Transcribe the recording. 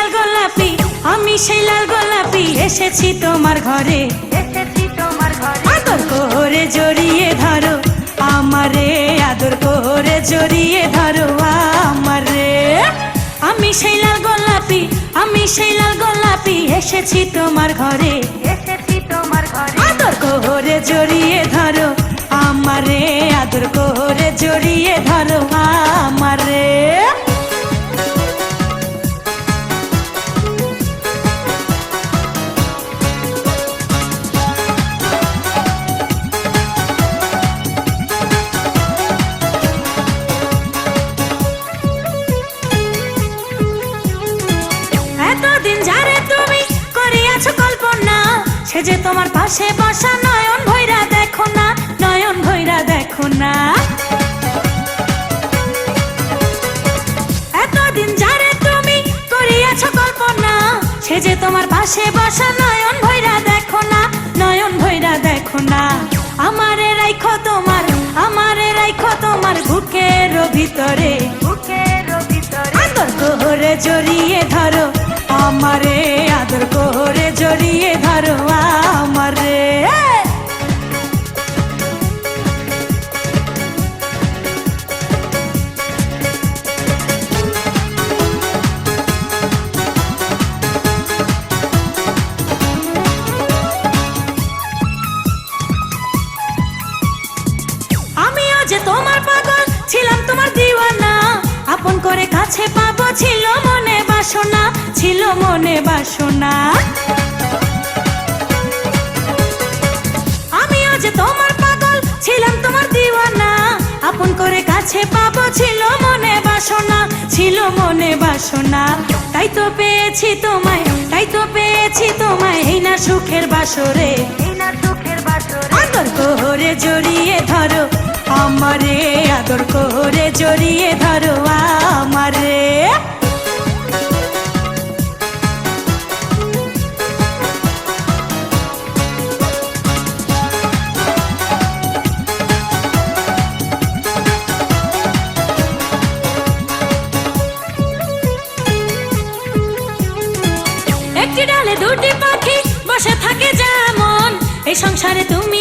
লাল গোলাপি, আমি সেই লাল গোলাপি, এসেছি তোমার ঘরে, এসেছি তোমার ঘরে। আদর করে জড়িয়ে ধরো আমারে, আদর করে জড়িয়ে ধরো আমারে। আমি সেই লাল গোলাপি, আমি সেই লাল গোলাপি, এসেছি তোমার ঘরে, এসেছি তোমার ঘরে। আদর করে জড়িয়ে ধরো আমারে, আদর করে জড়িয়ে ধরো আমারে। এতদিন যারে তুমি করিয়াছো কল্পনা, সে যে তোমার পাশে বসা, নয়ন ভৈরা দেখো না, নয়ন ভৈরা দেখো না। এতদিন যারে তুমি করিয়াছো কল্পনা, সে যে তোমার পাশে বসা, নয়ন ভৈরা দেখো না, নয়ন ভৈরা দেখো না। আমারে রাইখো তোমার, আমারে রাইখো তোমার বুকের ভিতরে, বুকের ভিতরে। আদর করে জড়িয়ে ধরো আমারে, আদর করে জড়িয়ে ধরো আমারে। আমিও যে তোমার পাগল ছিলাম, তোমার দিওয়ানা, আপন করে কাছে পাবো ছিল মনে বাসনা, ছিল মনে বাসনা। আমিও যে তোমার পাগল ছিলাম, তোমার দিওয়ানা, আপন করে কাছে পাবো ছিল মনে বাসনা, ছিল মনে বাসনা। তাই তো পেয়েছি তোমায়, তাই তো পেয়েছি তোমায়, এই না সুখের বাসরে, এই না সুখের বাসরে। আদর করে জড়িয়ে ধরো আমারে, আদর করে জড়িয়ে ধরো আমারে। একটি ডালে দুটি পাখি বসে থাকে যেমন, এই সংসারে তুমি